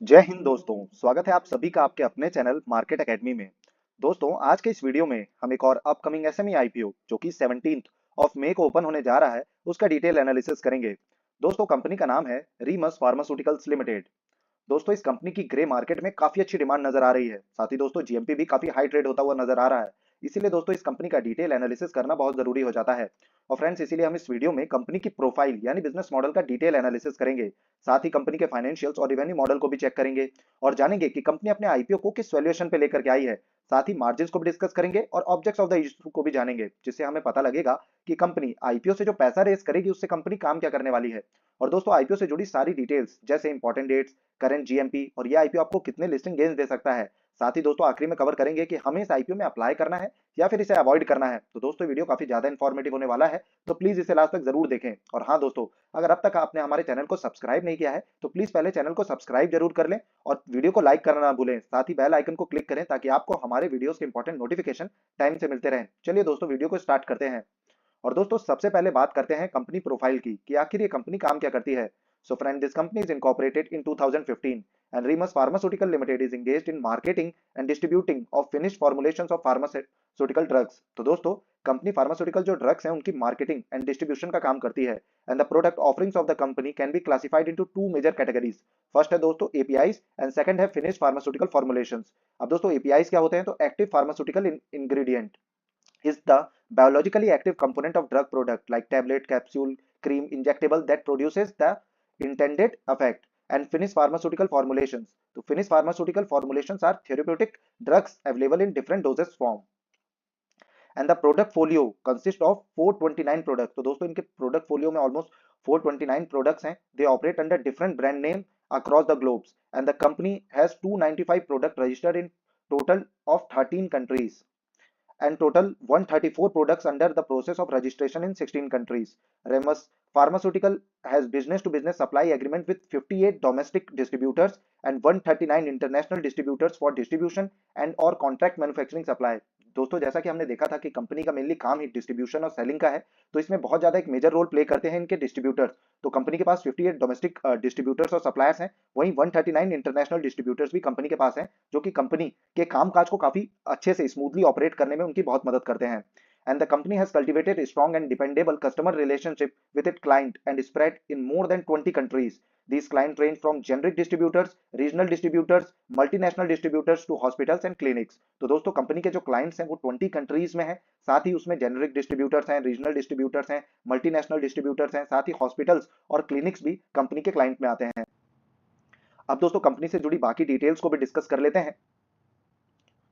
जय हिंद दोस्तों। स्वागत है आप सभी का आपके अपने चैनल मार्केट एकेडमी में। दोस्तों, आज के इस वीडियो में हम एक और अपकमिंग एसएमई आईपीओ जो कि 17th ऑफ मई को ओपन होने जा रहा है उसका डिटेल एनालिसिस करेंगे। दोस्तों, कंपनी का नाम है रीमस फार्मास्यूटिकल्स लिमिटेड। दोस्तों, इस कंपनी की ग्रे मार्केट में काफी अच्छी डिमांड नजर आ रही है। साथ ही दोस्तों, जीएमपी भी काफी हाई ट्रेड होता हुआ नजर आ रहा है। इसीलिए दोस्तों, इस कंपनी का डिटेल एनालिसिस करना बहुत जरूरी हो जाता है। और फ्रेंड्स, इसीलिए हम इस वीडियो में कंपनी की प्रोफाइल यानी बिजनेस मॉडल का डिटेल एनालिसिस करेंगे। साथ ही कंपनी के फाइनेंशियल्स और रिवेन्यू मॉडल को भी चेक करेंगे और जानेंगे कि कंपनी अपने आईपीओ को किस वैल्यूएशन पे लेकर के आई है। साथ ही मार्जिन्स को भी डिस्कस करेंगे और ऑब्जेक्ट्स ऑफ द इशू को भी जानेंगे, जिससे हमें पता लगेगा कि कंपनी आईपीओ से जो पैसा रेस करेगी उससे कंपनी काम क्या करने वाली है। और दोस्तों, आईपीओ से जुड़ी सारी डिटेल्स जैसे इंपॉर्टेंट डेट्स, करंट जीएमपी और ये आईपीओ आपको कितने लिस्टिंग गेन्स दे सकता है। साथ ही दोस्तों, आखिरी में कवर करेंगे कि हमें इस आईपीओ में अप्लाई करना है या फिर इसे अवॉइड करना है। तो दोस्तों, वीडियो काफी ज्यादा इंफॉर्मेटिव होने वाला है, तो प्लीज इसे लास्ट तक जरूर देखें। और हाँ दोस्तों, अगर अब तक आपने हमारे चैनल को सब्सक्राइब नहीं किया है तो प्लीज पहले चैनल को सब्सक्राइब जरूर कर लें और वीडियो को लाइक करना ना भूलें। साथ ही बेल आइकन को क्लिक करें ताकि आपको हमारे वीडियोस के इंपॉर्टेंट नोटिफिकेशन टाइम से मिलते रहें। चलिए दोस्तों, वीडियो को स्टार्ट करते हैं। और दोस्तों, सबसे पहले बात करते हैं कंपनी प्रोफाइल की कि आखिर ये कंपनी काम क्या करती है। So friend, this company is incorporated in 2015 and Remus Pharmaceutical Limited is engaged in marketing and distributing of finished formulations of pharmaceutical drugs। तो दोस्तों, कंपनी फार्मास्यूटिकल जो ड्रग्स हैं उनकी मार्केटिंग एंड डिस्ट्रीब्यूशन का काम करती है। And the product offerings of the company can be classified into two major categories. First है दोस्तों एपीआईज एंड सेकंड है फिनिश्ड फार्मास्यूटिकल फॉर्मुलेशंस। अब दोस्तों, एपीआईज क्या होते हैं? तो active pharmaceutical ingredient is the biologically active component of drug product like tablet, capsule, cream, injectable that produces the intended effect। And finished pharmaceutical formulations, so finished pharmaceutical formulations are therapeutic drugs available in different doses form। And the product folio consists of 429 products। तो दोस्तों, इनके product folio में almost 429 products हैं। They operate under different brand name across the globes and the company has 295 product registered in total of 13 countries and total 134 products under the process of registration in 16 countries। Remus Pharmaceutical has business to business supply agreement with 58 domestic distributors and 139 international distributors for distribution and or contract manufacturing supply। दोस्तों, जैसा कि हमने देखा था कि company का mainly काम ही distribution और सेलिंग का है, तो इसमें बहुत ज्यादा एक मेजर रोल प्ले करते हैं इनके डिस्ट्रीब्यूटर्स। तो कंपनी के पास 58 डोमेस्टिक डिस्ट्रीब्यूटर्स और सप्लायर्स हैं, वहीं 139 इंटरनेशनल डिस्ट्रीब्यूटर्स भी कंपनी के पास हैं, जो कि कंपनी के कामकाज को काफी अच्छे से स्मूथली ऑपरेट करने में उनकी बहुत मदद करते हैं। And the company has cultivated a strong and dependable customer relationship with its client and spread in more than 20 countries। These clients range from generic distributors, regional distributors, multinational distributors to hospitals and clinics। तो दोस्तों, company के जो clients हैं वो 20 countries में हैं। साथ ही उसमें जेनरिक डिस्ट्रीब्यूटर्स हैं, रीजनल डिस्ट्रीब्यूटर्स हैं, मल्टीनेशनल डिस्ट्रीब्यूटर्स हैं, साथ ही हॉस्पिटल्स और क्लिनिक्स भी कंपनी के क्लाइंट में आते हैं। अब दोस्तों, कंपनी से जुड़ी बाकी डिटेल्स को भी डिस्कस कर लेते हैं।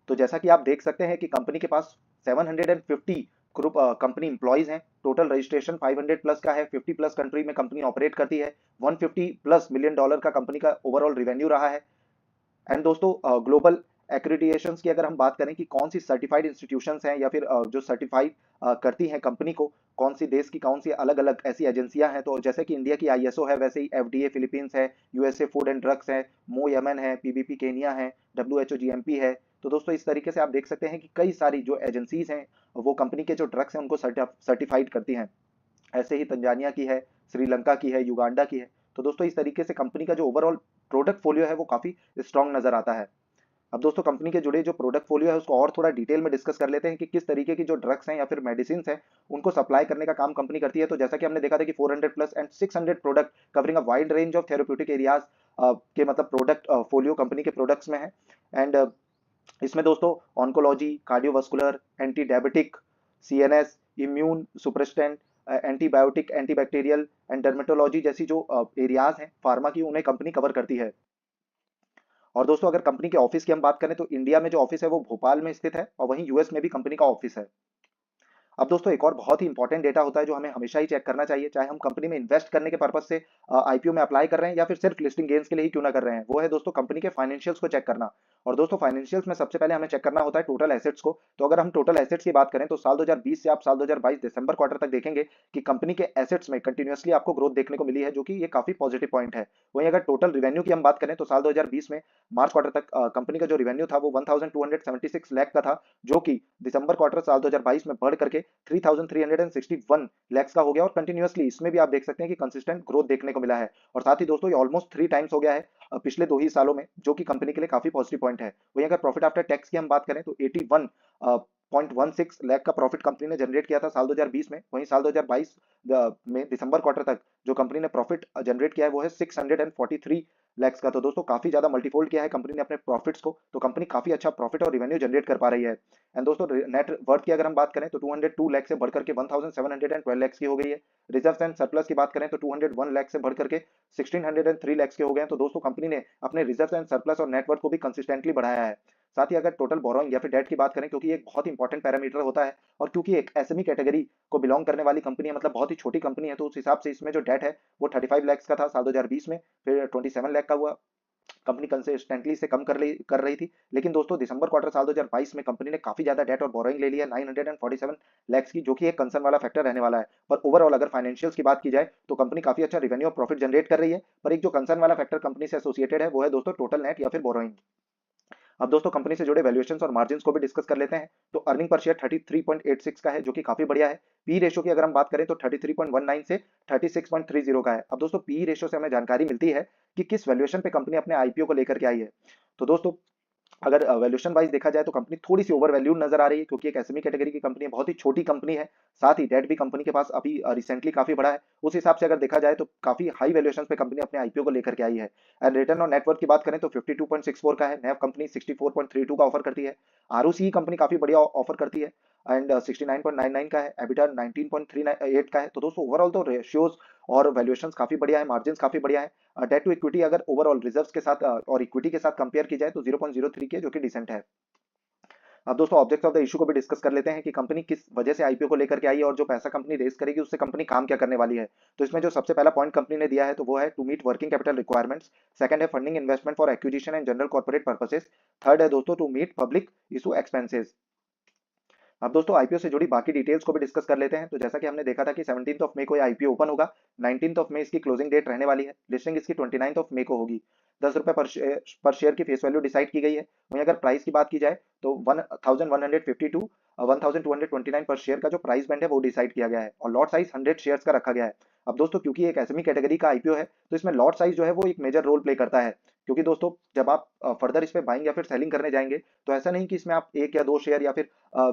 तो जैसा कि आप देख सकते हैं कि कंपनी के पास 750 ग्रुप कंपनी इंप्लॉइज हैं। टोटल रजिस्ट्रेशन 500 प्लस का है। 50 प्लस कंट्री में कंपनी ऑपरेट करती है। 150 प्लस मिलियन डॉलर का कंपनी का ओवरऑल रिवेन्यू रहा है। एंड दोस्तों, ग्लोबल एक्रेडिटेशंस की अगर हम बात करें कि कौन सी सर्टिफाइड इंस्टीट्यूशंस हैं या फिर जो सर्टिफाइड करती हैं कंपनी को, कौन सी देश की कौन सी अलग अलग ऐसी एजेंसियां हैं, तो जैसे कि इंडिया की आईएसओ है, वैसे ही एफडीए फिलीपींस है, यूएसए फूड एंड ड्रग्स है, मो यमन है, पीबीपी केनिया है, डब्ल्यूएचओ जीएमपी है। तो दोस्तों, इस तरीके से आप देख सकते हैं कि कई सारी जो एजेंसीज हैं वो कंपनी के जो ड्रग्स हैं उनको सर्टिफाइड करती हैं। ऐसे ही तंजानिया की है, श्रीलंका की है, युगांडा की है। तो दोस्तों, इस तरीके से कंपनी का जो ओवरऑल प्रोडक्ट फोलियो है वो काफी स्ट्रांग नजर आता है। अब दोस्तों, कंपनी के जुड़े जो प्रोडक्ट फोलियो है उसको और थोड़ा डिटेल में डिस्कस कर लेते हैं कि किस तरीके की जो ड्रग्स हैं या फिर मेडिसिन हैं उनको सप्लाई करने का काम कंपनी करती है। तो जैसा कि हमने देखा था कि 400 plus and 600 product covering a wide range of therapeutic areas के मतलब प्रोडक्ट फोलियो कंपनी के प्रोडक्ट्स में है। एंड इसमें दोस्तों oncology, cardiovascular, anti diabetic, CNS, immune suppressant, antibiotic, antibacterial and dermatology जैसी जो एरियाज हैं फार्मा की, उन्हें कंपनी कवर करती है। और दोस्तों, अगर कंपनी के ऑफिस की हम बात करें तो इंडिया में जो ऑफिस है वो भोपाल में स्थित है और वहीं यूएस में भी कंपनी का ऑफिस है। अब दोस्तों, एक और बहुत ही इंपॉर्टेंट डेटा होता है जो हमें हमेशा ही चेक करना चाहिए, चाहे हम कंपनी में इन्वेस्ट करने के पर्पज से आईपीओ में अप्लाई कर रहे हैं या फिर सिर्फ लिस्टिंग गेन्स के लिए ही क्यों ना कर रहे हैं, वो है दोस्तों कंपनी के फाइनेंशियल्स को चेक करना। और दोस्तों, फाइनेंशियल्स में सबसे पहले हमें चेक करना होता है टोटल एसेट्स को। तो अगर हम टोटल एसेट्स की बात करें तो साल 2020 से आप साल 2022 दिसंबर क्वार्टर तक देखेंगे कि कंपनी के एसेट्स में कंटिन्यूअसली आपको ग्रोथ देखने को मिली है, जो कि ये काफी पॉजिटिव पॉइंट है। वहीं अगर टोटल रिवेन्यू की हम बात करें तो साल 2020 में मार्च क्वार्टर तक कंपनी का जो रिवेन्यू था वो 1276 लाख का था, जो कि दिसंबर क्वार्टर साल 2022 में बढ़ करके 3361 लैक्स का हो गया और कंटिन्यूअसली इसमें भी आप देख सकते हैं कि कंसिस्टेंट ग्रोथ देखने को मिला है। और साथ ही दोस्तों ये ऑलमोस्ट 3 टाइम्स हो गया है पिछले 2 ही सालों में, जो कि कंपनी के लिए काफी पॉजिटिव पॉइंट है। वहीं अगर प्रॉफिट आफ्टर टैक्स की हम बात करें तो 81.16 लाख का प्रॉफिट कंपनी ने जनरेट किया था साल 2020 में। वहीं साल 2022 में दिसंबर क्वार्टर तक जो कंपनी ने प्रॉफिट जनरेट किया है वो है 643 लैक्स का। तो दोस्तों काफी ज्यादा मल्टीफोल्ड किया है कंपनी ने अपने प्रॉफिट्स को, तो कंपनी काफी अच्छा प्रॉफिट और रेवेन्यू जनरेट कर पा रही है। एंड दोस्तों नेट वर्थ की अगर हम बात करें तो 202 लाख से बढ़कर के 1712 लैक्स की हो गई है। रिजर्व एंड सरप्लस की बात करें तो 201 लाख से बढ़कर के 1603 लैक्स के हो गए हैं। तो दोस्तों कंपनी ने अपने रिजर्व एंड सरप्लस और नेटवर्थ को भी कंसिस्टेंटली बढ़ाया है। साथ ही अगर टोटल बोरोइंग या फिर डेट की बात करें, क्योंकि ये एक बहुत इंपॉर्टेंट पैरामीटर होता है और क्योंकि एक एसएमई कैटेगरी को बिलोंग करने वाली कंपनी है, मतलब बहुत ही छोटी कंपनी है, तो उस हिसाब से इसमें जो डेट है वो 35 लाख का था साल 2020 में, फिर 27 लाख का हुआ। कंपनी कंसिस्टेंटली से कम कर रही थी, लेकिन दोस्तों दिसंबर क्वार्टर साल 2022 में कंपनी ने काफी ज्यादा डेट और बोरोइंग ले लिया 947 लैक्स की, जो कि एक कंसर्न वाला फैक्टर रहने वाला है। पर ओवरऑल अगर फाइनेंशियल्स की बात की जाए तो कंपनी काफी अच्छा रेवेन्यू और प्रॉफिट जनरेट कर रही है। पर एक जो कंसर्न वाला फैक्टर कंपनी से एसोसिएटेड है वो है दोस्तों टोटल नेट या फिर बोरोइंग। अब दोस्तों कंपनी से जुड़े वैल्यूएशंस और मार्जिन्स को भी डिस्कस कर लेते हैं। तो अर्निंग पर शेयर 33.86 का है, जो कि काफी बढ़िया है। पी रेशो की अगर हम बात करें तो 33.19 से 36.30 का है। अब दोस्तों पी रेशो से हमें जानकारी मिलती है कि किस वैल्यूएशन पे कंपनी अपने आईपीओ को लेकर के आई है। तो दोस्तों अगर वैल्यूएशन वाइज देखा जाए तो कंपनी थोड़ी सी ओवर वैल्यूड नजर आ रही है, क्योंकि एक एसएमई कैटेगरी की कंपनी है, बहुत ही छोटी कंपनी है। साथ ही डेट भी कंपनी के पास अभी रिसेंटली काफी बड़ा है। उस हिसाब से अगर देखा जाए तो काफी हाई वैल्यूएशन पे कंपनी अपने आईपीओ को लेकर के आई है। एंड रिटर्न ऑन नेटवर्थ की बात करें तो 52.64 का है। नैव कंपनी 64.32 का ऑफर करती है। आरओसी कंपनी काफी बढ़िया ऑफर करती है एंड 69.99 का है। एबिटा 19.38 का है। तो दोस्तों ओवरऑल तो रेशियोज और वैल्यूएशंस काफी बढ़िया है, मार्जिन्स काफी बढ़िया है। डेट टू इक्विटी अगर ओवरऑल रिजर्व्स के साथ और इक्विटी के साथ कंपेयर की जाए तो 0.03 की है, जो कि डिसेंट है। अब दोस्तों ऑब्जेक्ट ऑफ द इशू को भी डिस्कस कर लेते हैं कि कंपनी किस वजह से आईपीओ को लेकर के आई है और जो पैसा कंपनी रेज करेगी उससे कंपनी काम क्या करने वाली है। तो इसमें जो सबसे पहला पॉइंट कंपनी ने दिया है तो वो है to meet working capital requirements. Second है funding investment for acquisition and general corporate purposes. Third है दोस्तों to meet public issue expenses. अब दोस्तों आईपीओ से जुड़ी बाकी डिटेल्स को भी डिस्कस कर लेते हैं। तो जैसा कि हमने देखा था कि 17 ऑफ मई को आईपीओ ओपन होगा, 19 ऑफ मई इसकी क्लोजिंग डेट रहने वाली है। लिस्टिंग इसकी 29 ऑफ मई को होगी। 10 रुपए पर शेयर की फेस वैल्यू डिसाइड की गई है। वहीं अगर प्राइस की बात की जाए तो 1152 1229 पर शेयर का जो प्राइस बैंड है वो डिसाइड किया गया है और लॉट साइज 100 शेयर्स का रखा गया है। अब दोस्तों क्योंकि एक एसएमई कैटेगरी का आईपीओ है तो इसमें लॉट साइज जो है वो एक मेजर रोल प्ले करता है, क्योंकि दोस्तों जब आप फर्दर इस पे बाइंग या फिर सेलिंग करने जाएंगे तो ऐसा नहीं कि इसमें आप 1 या 2 शेयर या फिर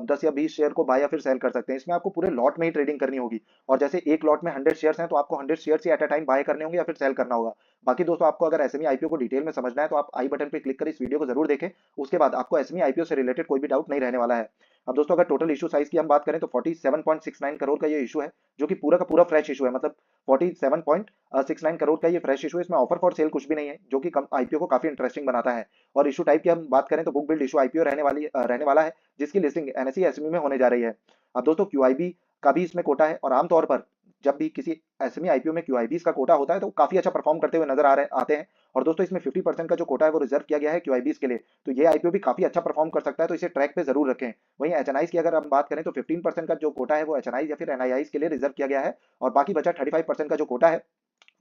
10 या 20 शेयर को बाय या फिर सेल कर सकते हैं। इसमें आपको पूरे लॉट में ही ट्रेडिंग करनी होगी और जैसे एक लॉट में 100 शेयर्स हैं तो आपको 100 शेयर्स ही एट अ टाइम बाय करने होंगे या फिर सेल करना होगा। बाकी दोस्तों आपको अगर एसएमई आईपीओ को डिटेल में समझना है तो आप आई बटन पे क्लिक कर इस वीडियो को जरूर देखें। उसके बाद आपको एसएमई आईपीओ से रिलेटेड कोई भी डाउट नहीं रहने वाला है। अब दोस्तों अगर टोटल इशू साइज की हम बात करें तो 47.69 करोड़ का ये इशू है, जो कि पूरा का पूरा फ्रेश इशू है। मतलब 47.69 करोड़ का ये फ्रेश इशू है। इसमें ऑफर फॉर सेल कुछ भी नहीं है, जो कि आईपीओ को काफी इंटरेस्टिंग बनाता है। और इशू टाइप की हम बात करें तो बुक बिल्ड इशू आईपीओ रहने वाला है, जिसकी लिस्टिंग एनएसई एसएमई में होने जा रही है। अब दोस्तों क्यूआईबी का भी इसमें कोटा है और आमतौर पर जब भी किसी एसएमई आईपीओ में क्यूआईबीस का कोटा होता है तो काफी अच्छा परफॉर्म करते हुए नजर आते हैं। और दोस्तों इसमें 50% का जो कोटा है वो रिजर्व किया गया है क्यूआईबीस के लिए, तो ये आईपीओ भी काफी अच्छा परफॉर्म कर सकता है, तो इसे ट्रैक पे जरूर रखें। वहीं एचएनआईस की अगर हम बात करें तो 15% का जो कोटा है वो एचएनआईस या फिर एनआईआईस के लिए रिजर्व किया गया है और बाकी बचा 35% का जो कोटा है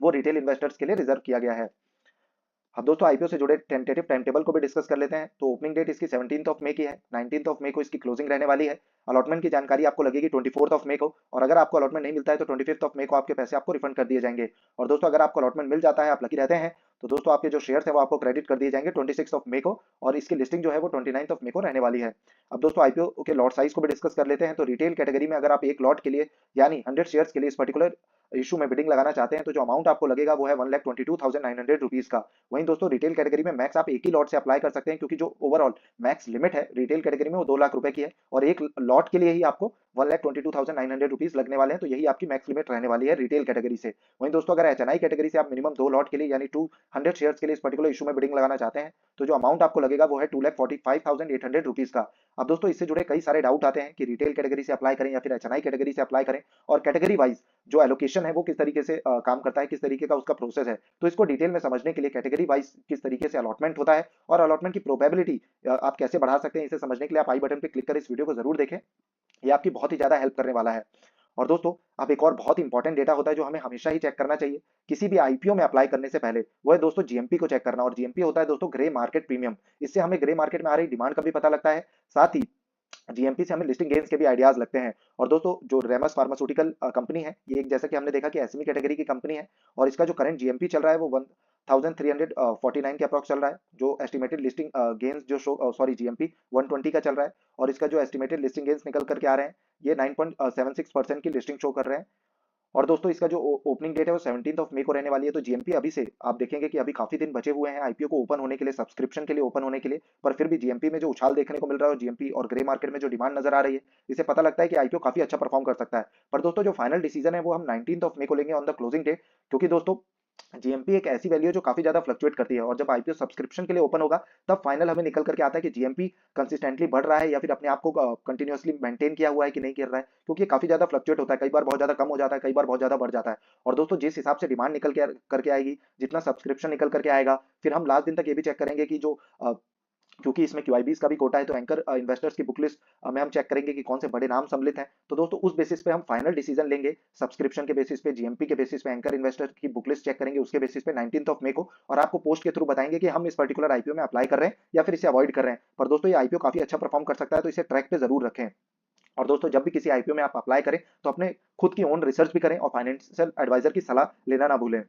वो रिटेल इन्वेस्टर्स के लिए रिजर्व किया गया है। अब दोस्तों आईपीओ से जुड़े टेंटेटिव टाइम टेबल को भी डिस्कस कर लेते हैं। तो ओपनिंग डेट इसकी 17 ऑफ मई की है, 19 ऑफ मई को इसकी क्लोजिंग रहने वाली है। अलॉटमेंट की जानकारी आपको लगेगी 24 ऑफ मई को, और अगर आपको अलॉटमेंट नहीं मिलता है तो 25 ऑफ मई को आपके पैसे आपको रिफंड कर दिए जाएंगे। और दोस्तों अगर आपको अलॉटमेंट मिल जाता है, आप लकी रहते हैं, तो दोस्तों आपके जो शेयर्स है वो आपको क्रेडिट कर दिए जाएंगे 26 ऑफ मई को, और इसकी लिस्टिंग जो है वो 29 ऑफ मई को रहने वाली है। अब दोस्तों आईपीओ के लॉट साइज को भी डिस्कस कर लेते हैं। तो रिटेल कैटेगरी में अगर आप एक लॉट के लिए यानी 100 शेयर्स के लिए इस पर्टिकुलर इशू में बिडिंग लगाना चाहते हैं तो जो अमाउंट आपको लगेगा वो है 1,22,900 रुपीज का। वहीं दोस्तों रिटेल कैटेगरी में मैक्स आप एक ही लॉट से अप्लाई कर सकते हैं, क्योंकि जो ओवरऑल मैक्स लिमिट है रिटेल कैटेगरी में वो 2 लाख रुपए की है और एक लॉट के लिए ही आपको 1,22,900 रुपीज लगने वाले हैं। तो यही आपकी मैक्स लिमिट रहने वाली है रिटेल कैटेगरी से। वहीं दोस्तों अगर एचएनआई कैटेगरी से आप मिनिमम 2 लॉट के लिए यानी 200 शेयर्स के लिए इस पर्टिकुलर इशू में बिडिंग लगाना चाहते हैं तो जो अमाउंट आपको लगेगा वो है 2,45,800 रुपीज का। अब दोस्तों इससे जुड़े कई सारे डाउट आते हैं कि रिटेल कैटेगरी से अप्लाई करें या फिर एचएनआई कैटेगरी से अप्लाई करें, और कैटेगरी वाइज जो एलोकेशन है वो किस तरीके से काम करता है, किस तरीके का उसका प्रोसेस है। तो इसको डिटेल में समझने के लिए कैटेगरी वाइज किस तरीके से अलॉटमेंट होता है और अलॉटमेंट की प्रोबेबिलिटी आप कैसे बढ़ा सकते हैं, इसे समझने के लिए आप आई बटन पे क्लिक कर इस वीडियो को जरूर देखें। ये आपकी बहुत ही ज्यादा हेल्प करने वाला है। और दोस्तों अब एक और बहुत इंपॉर्टेंट डेटा होता है जो हमें हमेशा ही चेक करना चाहिए किसी भी आईपीओ में अप्लाई करने से पहले, वो है दोस्तों जीएमपी को चेक करना। और जीएमपी होता है दोस्तों ग्रे मार्केट प्रीमियम। इससे हमें ग्रे मार्केट में आ रही डिमांड का भी पता लगता है, साथ ही जीएमपी से हमें लिस्टिंग गेन्स के भी आइडियाज लगते हैं। और दोस्तों जो रेमस फार्मास्यूटिकल कंपनी है, ये एक जैसा कि हमने देखा कि एसएमई कैटेगरी की कंपनी है, और इसका जो करंट जीएमपी चल रहा है वो 1349 के अप्रॉक्स चल रहा है। जो एस्टिमेटेड लिस्टिंग गेन्स जो शो सॉरी जीएमपी 120 का चल रहा है, और इसका जो एस्टिमेटेड लिस्टिंग गेन्स निकल करके आ रहे हैं ये 9.76% की लिस्टिंग शो कर रहे हैं। और दोस्तों इसका जो ओपनिंग डेट है वो 17 ऑफ मई को रहने वाली है। तो जीएमपी अभी से आप देखेंगे कि अभी काफी दिन बचे हुए हैं आईपीओ को ओपन होने के लिए, सब्सक्रिप्शन के लिए ओपन होने के लिए, पर फिर भी जीएमपी में जो उछाल देखने को मिल रहा है और जीएमपी और ग्रे मार्केट में जो डिमांड नजर आ रही है, इससे पता लगता है कि आईपीओ काफी अच्छा परफॉर्म कर सकता है। पर दोस्तों जो फाइनल डिसीजन है वो हम 19 ऑफ मई को लेंगे ऑन द क्लोजिंग डेट, क्योंकि दोस्तों जीएमपी एक ऐसी वैल्यू है जो काफी ज्यादा फ्लक्चुएट करती है, और जब आईपीओ सब्सक्रिप्शन के लिए ओपन होगा तब फाइनल हमें निकल करके आता है कि जीएमपी कंसिस्टेंटली बढ़ रहा है या फिर अपने आप को कंटिन्यूअसली मेंटेन किया हुआ है कि नहीं कर रहा है, क्योंकि ये काफी ज्यादा फ्लक्चुएट होता है, कई बार बहुत ज्यादा कम हो जाता है, कई बार बहुत ज्यादा बढ़ जाता है। और दोस्तों जिस हिसाब से डिमांड निकल के करके आएगी, जितना सब्सक्रिप्शन निकल करके आएगा, फिर हम लास्ट दिन तक ये भी चेक करेंगे कि जो क्योंकि इसमें क्यूआईबीज का भी कोटा है, तो एंकर इन्वेस्टर्स की बुक लिस्ट में हम चेक करेंगे कि कौन से बड़े नाम सम्मिलित हैं। तो दोस्तों उस बेसिस पे हम फाइनल डिसीजन लेंगे, सब्सक्रिप्शन के बेसिस पे, जीएमपी के बेसिस पे, एंकर इन्वेस्टर की बुक लिस्ट चेक करेंगे उसके बेसिस पे 19 ऑफ मई को, और आपको पोस्ट के थ्रू बताएंगे कि हम इस पर्टिकुलर आईपीओ में अप्लाई कर रहे हैं या फिर इसे अवॉइड कर रहे हैं। पर दोस्तों ये आईपीओ काफी अच्छा परफॉर्म कर सकता है, तो इसे ट्रैक पे जरूर रखें। और दोस्तों जब भी किसी आईपीओ में आप अप्लाई करें तो अपने खुद की ओन रिसर्च भी करें और फाइनेंशियल एडवाइजर की सलाह लेना ना भूलें।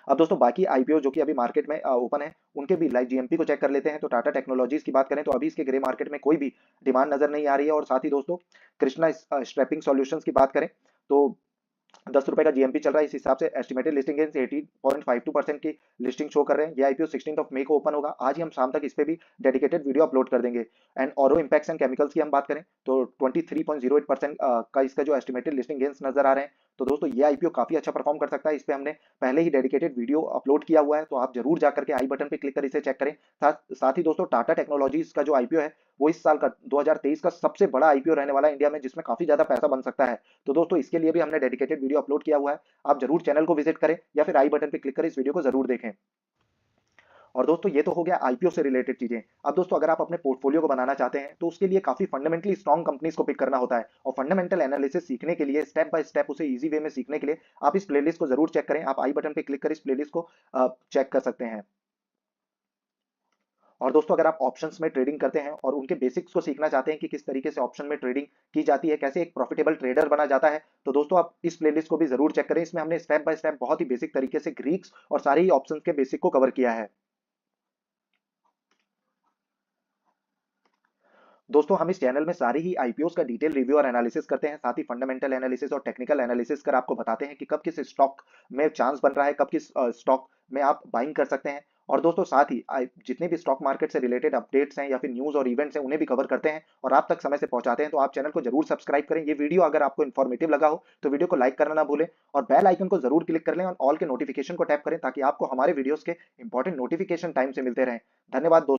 अब दोस्तों बाकी आईपीओ जो कि अभी मार्केट में ओपन है, उनके भी लाइक जीएमपी को चेक कर लेते हैं। तो टाटा टेक्नोलॉजीज की बात करें तो अभी इसके ग्रे मार्केट में कोई भी डिमांड नजर नहीं आ रही है। और साथ ही दोस्तों कृष्णा स्ट्रैपिंग सॉल्यूशंस की बात करें तो 10 रुपए का जीएमपी चल रहा है, इस हिसाब से एस्टिमेटेड लिस्टिंग गेन्स 18.52% की लिस्टिंग शो कर रहे हैं। ये आईपीओ 16 ऑफ मई को ओपन होगा, आज ही हम शाम तक इस पे भी डेडिकेटेड वीडियो अपलोड कर देंगे। एंड औरो इंपैक्ट्स एंड केमिकल्स की हम बात करें तो 23.08% का इसका जो एस्टिमेटेड लिस्टिंग गेन्स नजर आ रहे हैं। तो दोस्तों ये आईपीओ काफी अच्छा परफॉर्म कर सकता है, इस पे हमने पहले ही डेडिकेटेड वीडियो अपलोड किया हुआ है, तो आप जरूर जाकर के आई बटन पे क्लिक कर इसे चेक करें। साथ ही दोस्तों टाटा टेक्नोलॉजीज का जो आईपीओ है वो इस साल का 2023 का सबसे बड़ा आईपीओ रहने वाला है इंडिया में, जिसमें काफी ज्यादा पैसा बन सकता है। तो दोस्तों इसके लिए भी हमने डेडिकेटेड वीडियो अपलोड किया हुआ है, आप जरूर चैनल को विजिट करें या फिर आई बटन पे क्लिक कर इस वीडियो को जरूर देखें। और दोस्तों ये तो हो गया आईपीओ से रिलेटेड चीजें। अब दोस्तों अगर आप अपने पोर्टफोलियो को बनाना चाहते हैं तो उसके लिए काफी फंडामेंटली स्ट्रॉन्ग कंपनीज को पिक करना होता है, और फंडामेंटल एनालिसिस सीखने के लिए, स्टेप बाय स्टेप उसे इजी वे में सीखने के लिए आप इस प्लेलिस्ट को जरूर चेक करें। आप आई बटन पे क्लिक कर इस प्लेलिस्ट को चेक कर सकते हैं। और दोस्तों अगर आप ऑप्शंस में ट्रेडिंग करते हैं और उनके बेसिक्स को सीखना चाहते हैं कि किस तरीके से ऑप्शन में ट्रेडिंग की जाती है, कैसे एक प्रॉफिटेबल ट्रेडर बना जाता है, तो दोस्तों आप इस प्लेलिस्ट को भी जरूर चेक करें। इसमें हमने स्टेप बाय स्टेप बहुत ही बेसिक तरीके से ग्रीक्स और सारे ही ऑप्शंस के बेसिक को कवर किया है। दोस्तों हम इस चैनल में सारी ही आईपीओस का डिटेल रिव्यू और एनालिसिस करते हैं, साथ ही फंडामेंटल एनालिसिस और टेक्निकल एनालिसिस कर आपको बताते हैं कि कब किस स्टॉक में चांस बन रहा है, कब किस स्टॉक में आप बाइंग कर सकते हैं। और दोस्तों साथ ही जितने भी स्टॉक मार्केट से रिलेटेड अपडेट्स हैं या फिर न्यूज और इवेंट्स हैं उन्हें भी कवर करते हैं और आप तक समय से पहुंचाते हैं। तो आप चैनल को जरूर सब्सक्राइब करें। ये वीडियो अगर आपको इन्फॉर्मेटिव लगा हो तो वीडियो को लाइक करना ना भूलें, और बेल आइकन को जरूर क्लिक कर लें और ऑल के नोटिफिकेशन को टैप करें, ताकि आपको हमारे वीडियोस के इंपॉर्टेंट नोटिफिकेशन टाइम से मिलते रहें। धन्यवाद दोस्तों।